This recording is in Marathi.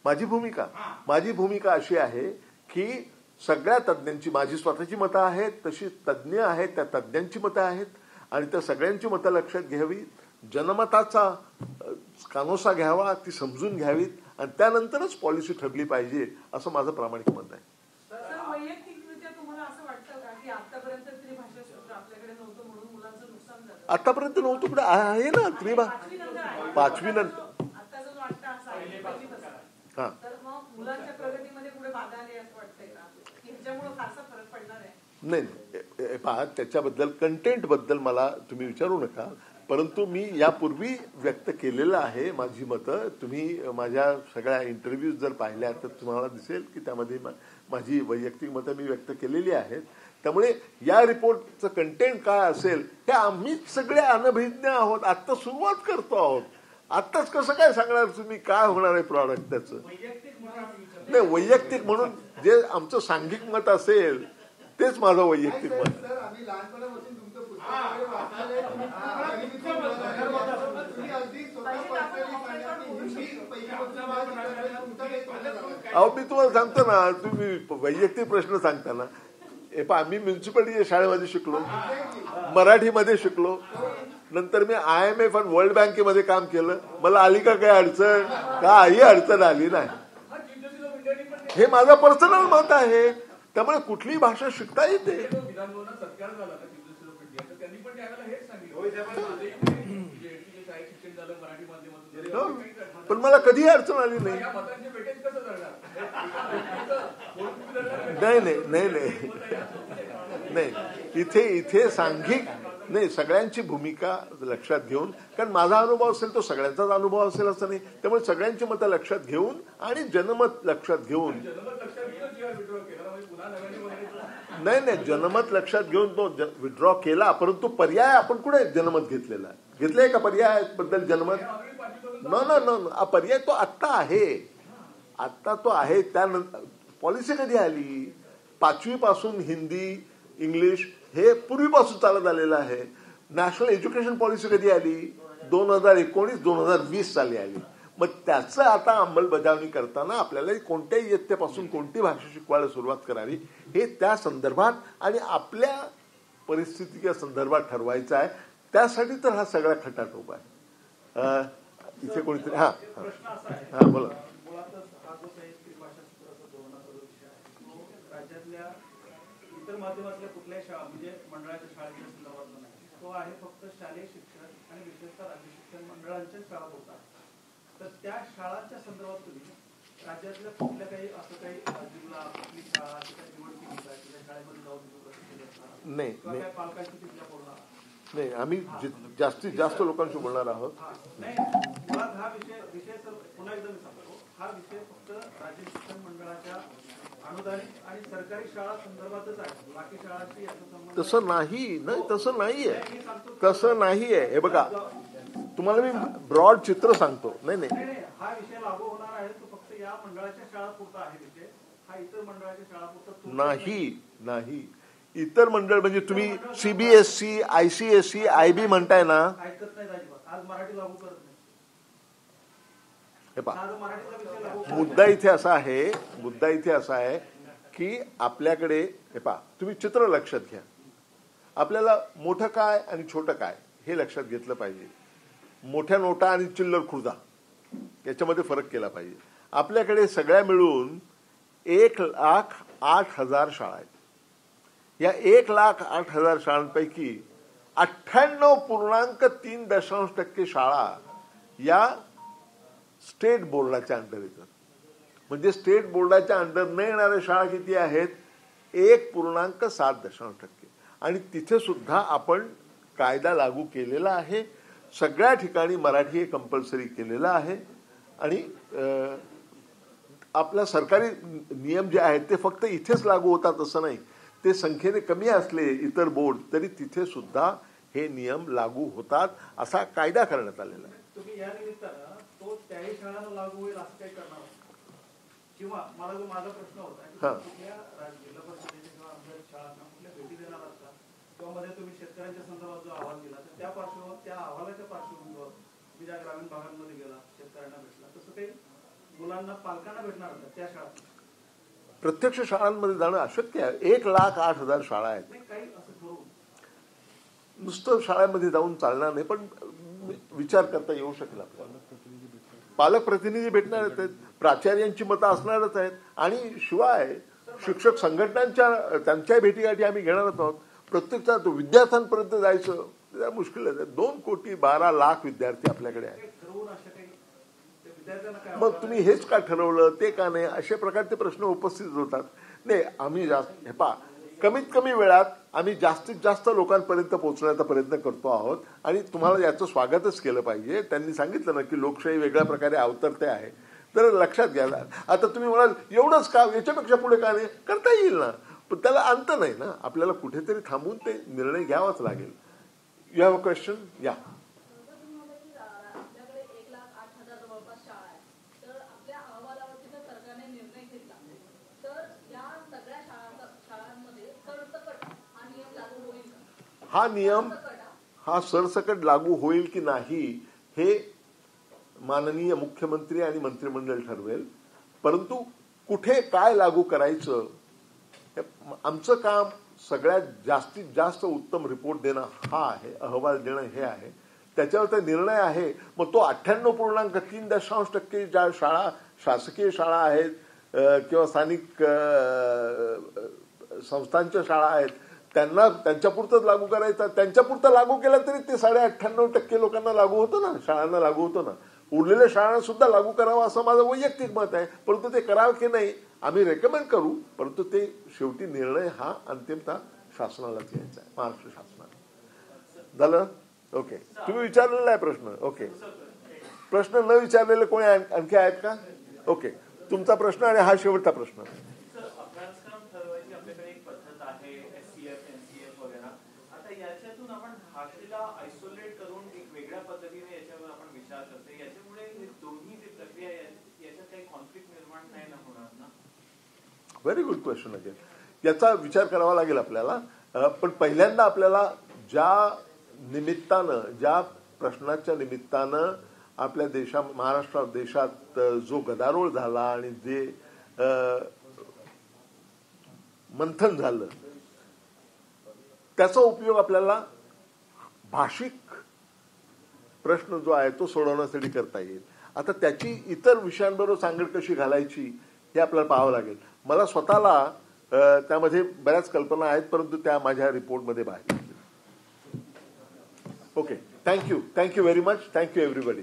माझी भूमिका अशी आहे की सगळ्या तज्ज्ञांची, माझी स्वतःची मतं आहेत, तशी तज्ज्ञ आहेत, त्या तज्ज्ञांची मतं आहेत आणि त्या सगळ्यांची मतं लक्षात घ्यावी, जनमताचा कानोसा घ्यावा, ती समजून घ्यावीत आणि त्यानंतरच पॉलिसी ठरली पाहिजे, असं माझं प्रामाणिक मत आहे. आतापर्यंत नव्हतं, पण आहे ना त्रिभाषा 5वी नंतर. हा, नाही पहा, त्याच्याबद्दल कंटेंट बद्दल मला तुम्ही विचारू नका, परंतु मी यापूर्वी व्यक्त केलेलं आहे माझी मतं. तुम्ही माझ्या सगळ्या इंटरव्ह्यूज जर पाहिल्या तर तुम्हाला दिसेल की त्यामध्ये माझी वैयक्तिक मतं मी व्यक्त केलेली आहेत. त्यामुळे या रिपोर्टचं कंटेंट काय असेल हे आम्हीच सगळे अनभिज्ञ आहोत, आत्ता सुरुवात करतो आहोत. आत्ताच कसं काय सांगणार तुम्ही काय होणार आहे प्रॉडक्ट त्याचं? नाही, वैयक्तिक म्हणून जे आमचं सांघिक मत असेल तेच माझं वैयक्तिक मत. अहो, मी तुम्हाला सांगतो ना, तुम्ही वैयक्तिक प्रश्न सांगता ना. आम्ही म्युन्सिपालिटीच्या शाळेमध्ये शिकलो, मराठीमध्ये शिकलो, नंतर मी IMF आणि वर्ल्ड बँकेमध्ये काम केलं. मला आली का काही अडचण? काही अडचण आली नाही. हे माझं पर्सनल मत आहे. त्यामुळे कुठलीही भाषा शिकता येते. पण मला कधीही अडचण आली नाही. नाही, इथे सांघिक नाही, सगळ्यांची भूमिका लक्षात घेऊन, कारण माझा अनुभव असेल तो सगळ्यांचाच अनुभव असेल असं नाही. त्यामुळे सगळ्यांची मतं लक्षात घेऊन आणि जनमत लक्षात घेऊन, नाही जनमत लक्षात घेऊन तो विड्रॉ केला, परंतु पर्याय आपण कुठे जनमत घेतलंय का पर्याय बद्दल जनमत? न पर्याय तो आत्ता आहे. त्यानंतर पॉलिसी कधी आली? 5वी पासून हिंदी, इंग्लिश हे पूर्वीपासून चालत आलेलं आहे. नॅशनल एज्युकेशन पॉलिसी कधी आली? 2019-2020 साली आली. मग त्याचं आता अंमलबजावणी करताना आपल्याला कोणत्याही इयत्तेपासून कोणती भाषा शिकवायला सुरुवात करावी हे त्या संदर्भात आणि आपल्या परिस्थितीच्या संदर्भात ठरवायचं आहे. त्यासाठी तर हा सगळा खटाटोप आहे. इथे कोणीतरी हा बोला. इतर माध्यमातल्या कुठल्याही शाळा म्हणजे मंडळाच्या शाळेच्या संदर्भात नाही, तो आहे फक्त शालेय शिक्षण आणि विशेषतः राज्य शिक्षण मंडळांच्या शाळा होतात. तर त्या शाळांच्या संदर्भात तुम्ही राज्यातल्या कुठल्या काही असं काही जिल्हा आपली शाळा निवड केली का त्या शाळेमध्ये जाऊन नाही, पालकांची तिथल्या बोलणार नाही, आम्ही जास्तीत जास्त लोकांशी बोलणार आहोत. नाही, मुळात हा विषय पुन्हा एकदा मी सांगतो, हा विषय फक्त राज्य शिक्षण मंडळाच्या अनुदानित आणि सरकारी शाळा संदर्भातच आहे, बाकी शाळांशी याचा संबंध तसं नाहीये. हे बघा, तुम्हाला मी ब्रॉड चित्र सांगतो. नाही, हा विषय लागू होणार आहे तो फक्त या मंडळाच्या शाळा पुरता आहे विषय, हा इतर मंडळाच्या शाळा पुरता नाही. इतर मंडळ म्हणजे तुम्ही CBSE, ICSE, IB म्हणताय ना, ऐकत नाही अजिबात. आज मराठी लागू करत नाही. हे पहा, मुद्दा इथे असा आहे की आपल्याकडे हे पहा, तुम्ही चित्र लक्षात घ्या. आपल्याला मोठं काय आणि छोटं काय हे लक्षात घेतलं पाहिजे. मोठ्या नोटा आणि चिल्लर खुर्दा याच्यामध्ये फरक केला पाहिजे. आपल्याकडे सगळ्या मिळून 1,08,000 शाळा आहेत. या 1,08,000 शाळांपैकी 98.3% शाळा या स्टेट बोर्डाच्या अंडर येतात. म्हणजे स्टेट बोर्डाच्या अंडर न येणाऱ्या शाळा किती आहेत? 1.7%. आणि तिथे सुद्धा आपण कायदा लागू केलेला आहे. सगळ्या ठिकाणी मराठी हे कंपल्सरी केलेलं आहे. आणि आपल्या सरकारी नियम जे आहेत ते फक्त इथेच लागू होतात असं नाही. ते संख्येने कमी असले इतर बोर्ड तरी तिथे सुद्धा हे नियम लागू होतात. असा कायदा करण्यात आलेला आहे. तुम्ही या निमित्तानं तो त्याही शाळांना लागू होईल असं काही करणार किंवा माझा प्रश्न होता की कुठल्या जिल्हा परिषदेच्या किंवा आमच्या शाळांना कुठल्या भेटी देणार असतात किंवा मध्ये तुम्ही शेतकऱ्यांच्या संदर्भात जो अहवाल दिला तर त्या अहवालाच्या पार्श्वभूमीवर तुम्ही ज्या ग्रामीण भागांमध्ये गेला शेतकऱ्यांना भेटला तसं काही मुलांना पालकांना भेटणार होत्या त्या शाळा प्रत्यक्ष शाळांमध्ये जाणं अशक्य आहे. 1,08,000 शाळा आहेत. नाही, काही असं ठरवून नुसतं शाळेमध्ये जाऊन चालणार नाही, पण विचार करता येऊ शकेल आपल्याला. पालक प्रतिनिधी भेटणार आहेत, प्राचार्यांची मतं असणारच आहेत, आणि शिवाय शिक्षक संघटनांच्या त्यांच्या भेटीगाठी आम्ही घेणार आहोत. प्रत्यक्षात विद्यार्थ्यांपर्यंत जायचं मुश्किल आहे. 2,12,00,000 विद्यार्थी आपल्याकडे आहेत. ठरवून अशा काही त्या विद्यार्थ्यांना काय मग तुम्ही हेच का ठरवलं, ते का नाही, अशा प्रकारचे प्रश्न उपस्थित होतात. नाही, आम्ही हे पहा, कमीत कमी वेळात आम्ही जास्तीत जास्त लोकांपर्यंत पोहोचण्याचा प्रयत्न करतो आहोत, आणि तुम्हाला याचं स्वागतच केलं पाहिजे. त्यांनी सांगितलं ना की लोकशाही वेगळ्या प्रकारे अवतरते आहे, तर लक्षात घ्या. आता तुम्ही म्हणाल एवढंच का, याच्यापेक्षा पुढे का नाही, करता येईल ना, पण त्याला अंत नाही ना. आपल्याला कुठेतरी थांबून ते निर्णय घ्यावाच लागेल. You have a question? या. आपल्याकडे 1,08,000 जवळपास शाळा आहेत, तर आपल्या अहवालावरती जर सरकारने निर्णय घेतला तर या सगळ्या शाळांमध्ये सरसकट हा नियम लागू होईल का? हा नियम हा सरसकट लागू होईल की नाही हे माननीय मुख्यमंत्री आणि मंत्रिमंडळ ठरवेल. परंतु कुठे काय लागू करायचं, आमचं काम सगळ्यात जास्तीत जास्त उत्तम रिपोर्ट देणं हा आहे, अहवाल देणं हे आहे. त्याच्यावर तर निर्णय आहे. मग तो 98.3% ज्या शाळा शासकीय शाळा आहेत किंवा स्थानिक संस्थांच्या शाळा आहेत त्यांना त्यांच्यापुरतंच लागू करायचं. त्यांच्यापुरतं लागू केलं तरी ते 98.5% लोकांना लागू होतं ना, शाळांना लागू होतं ना. उरलेल्या शाळांना सुद्धा लागू करावं असं माझं वैयक्तिक मत आहे. परंतु ते करावं की नाही आम्ही रेकमेंड करू, परंतु ते शेवटी निर्णय हा अंतिमतः शासनालाच घ्यायचा आहे, महाराष्ट्र शासनाला. झालं? ओके. तुम्ही विचारलेला आहे प्रश्न. ओके. प्रश्न न विचारलेले कोणी आणखी आहेत का? ओके. तुमचा प्रश्न आणि हा शेवटचा प्रश्न. अभ्यासक्रम ठरवायची आपल्याकडे एक पद्धत आहे, SCF, NCF वगैरे. आता याच्यातून आपण भाषेला आयसोलेट करून एक वेगळ्या पद्धतीने याच्यावर आपण विचार करतो. याच्यामुळे हे दोन्ही जी प्रक्रिया याच्यात काही कॉन्फ्लिक्ट निर्माण नाही ना होणार ना? Very good question again. याचा विचार करावा लागेल आपल्याला. पण पहिल्यांदा आपल्याला ज्या निमित्तानं, ज्या प्रश्नाच्या निमित्तानं आपल्या महाराष्ट्र देशात जो गदारोळ झाला आणि जे मंथन झालं त्याचा उपयोग आपल्याला भाषिक प्रश्न जो आहे तो सोडवण्यासाठी करता येईल. आता त्याची इतर विषयांबरोबर सांगड कशी घालायची हे आपल्याला पाहावं लागेल. मला स्वतःला त्यामध्ये बऱ्याच कल्पना आहेत, परंतु त्या माझ्या रिपोर्टमध्ये बाहेर. Okay. Thank you very much. Thank you everybody.